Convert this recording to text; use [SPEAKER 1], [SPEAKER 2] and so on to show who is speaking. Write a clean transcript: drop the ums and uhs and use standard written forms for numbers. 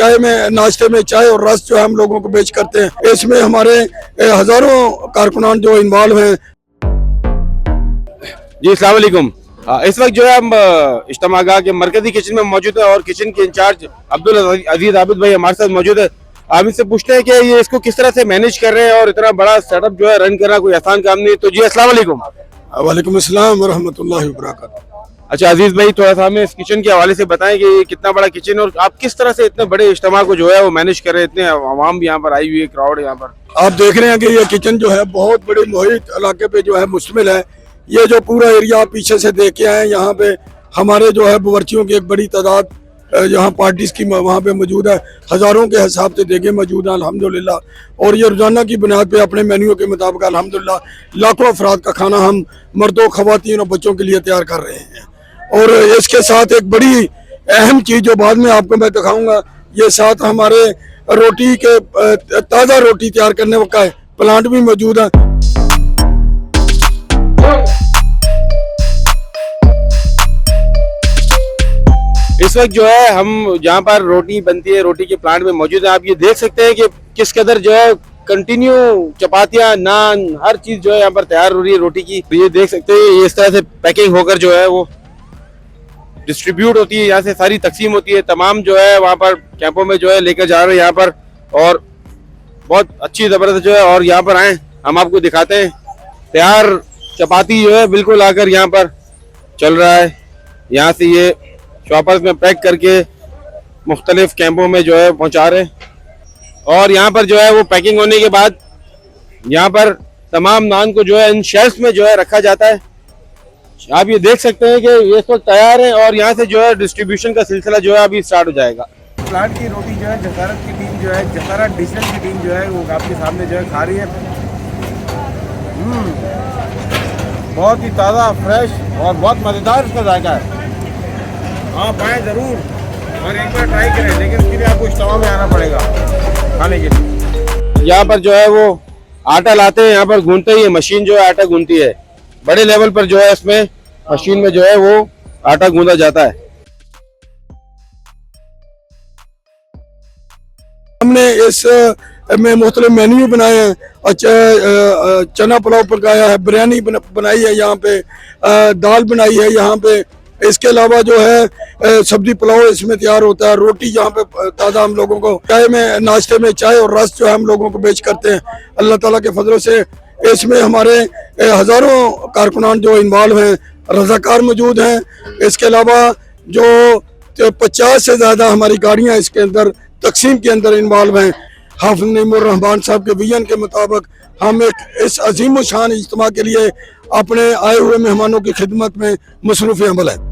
[SPEAKER 1] चाय में, नाश्ते में चाय और रस जो है हम लोगों को पेश करते हैं। इसमें हमारे हजारों कारकुनान जो इन्वॉल्व हैं।
[SPEAKER 2] जी अस्सलाम वालेकुम। इस वक्त जो है हम इज्तिमागाह के मरकजी किचन में मौजूद है और किचन के इंचार्ज अब्दुल अजीज आबिद भाई हमारे साथ मौजूद है। आप इससे पूछते हैं कि ये इसको किस तरह से मैनेज कर रहे हैं और इतना बड़ा सेटअप जो है रन करना कोई आसान काम नहीं। तो जी अस्सलाम वालेकुम।
[SPEAKER 1] वालेकुम अस्सलाम व रहमतुल्लाहि व बरकातहू।
[SPEAKER 2] अच्छा अजीज भाई, थोड़ा सा हमें इस किचन के हवाले से बताएं कि ये कितना बड़ा किचन है और आप किस तरह से इतने बड़े इज्तिमा को जो है वो मैनेज कर रहे हैं। इतने आवाम भी यहाँ पर आई हुई है, क्राउड यहाँ पर
[SPEAKER 1] आप देख रहे हैं कि ये किचन जो है बहुत बड़े मुहित इलाके पे जो है मुश्तमिल है। ये जो पूरा एरिया पीछे से देख के आए, यहाँ पे हमारे जो है बावर्चियों की एक बड़ी तादाद यहाँ पार्टीज की वहाँ पे मौजूद है। हज़ारों के हिसाब से देखे मौजूद हैं अल्हम्दुलिल्लाह। और ये रोज़ाना की बुनियाद पे अपने मेन्यू के मुताबिक अल्हम्दुलिल्लाह लाखों अफराद का खाना हम मर्दों, ख़वातीन और बच्चों के लिए तैयार कर रहे हैं। और इसके साथ एक बड़ी अहम चीज़ जो बाद में आपको मैं दिखाऊँगा, ये साथ हमारे रोटी के ताज़ा रोटी तैयार करने का प्लांट भी मौजूद है।
[SPEAKER 2] इस वक्त जो है हम जहाँ पर रोटी बनती है, रोटी के प्लांट में मौजूद है। आप ये देख सकते हैं कि किस कदर जो है कंटिन्यू चपातियाँ, नान, हर चीज जो है यहाँ पर तैयार हो रही है रोटी की। ये देख सकते हैं ये इस तरह से पैकिंग होकर जो है वो डिस्ट्रीब्यूट होती है, यहाँ से सारी तकसीम होती है। तमाम जो है वहाँ पर कैंपों में जो है लेकर जा रहे हैं यहाँ पर, और बहुत अच्छी जबरदस्त जो है। और यहाँ पर आए हम आपको दिखाते हैं तैयार चपाती जो है बिल्कुल आकर यहाँ पर चल रहा है। यहाँ से ये शॉपर्स में पैक करके मुख्तलिफ कैंपों में जो है पहुँचा रहे हैं। और यहाँ पर जो है वो पैकिंग होने के बाद यहाँ पर तमाम नान को जो है इन शेल्फ में जो है रखा जाता है। आप ये देख सकते हैं कि ये इस वक्त तैयार है और यहाँ से जो है डिस्ट्रीब्यूशन का सिलसिला जो है अभी स्टार्ट हो जाएगा।
[SPEAKER 3] प्लांट की रोटी जो है जसारत की टीम जो है, जसारा डिजिटल की टीम जो है वो आपके सामने जो है खा रही है। बहुत ही ताज़ा, फ्रेश और बहुत मज़ेदार इसका जायका है। आप आएँ ज़रूर और एक बार ट्राई करें, लेकिन उसके लिए आपको इज्तिमा में आना पड़ेगा खाने के लिए।
[SPEAKER 2] यहाँ पर जो है वो आटा लाते हैं, यहाँ पर गूंथते ही मशीन जो है आटा गूंथती है। बड़े लेवल पर जो है इसमें मशीन में जो है वो आटा गूंदा जाता है।
[SPEAKER 1] हमने इस में मुख्तलिफ मेन्यू बनाए हैं। चना पुलाव पकाया है, बिरयानी बनाई है, यहाँ पे दाल बनाई है यहाँ पे। इसके अलावा जो है सब्जी पुलाव इसमें तैयार होता है। रोटी यहाँ पे ताज़ा हम लोगों को चाय में, नाश्ते में चाय और रस जो है हम लोगों को पेश करते हैं अल्लाह ताला के फजलों से। इसमें हमारे हज़ारों कारकुनान जो इन्वॉल्व हैं, रज़ाकार मौजूद हैं। इसके अलावा जो 50 से ज़्यादा हमारी गाड़ियाँ इसके अंदर तकसीम के अंदर इन्वॉल्व हैं। हाफिज़ नईमुर रहमान साहब के विजन के मुताबिक हम एक इस अजीम शान इज्तिमा के लिए अपने आए हुए मेहमानों की खिदमत में मसरूफ़ अमल है।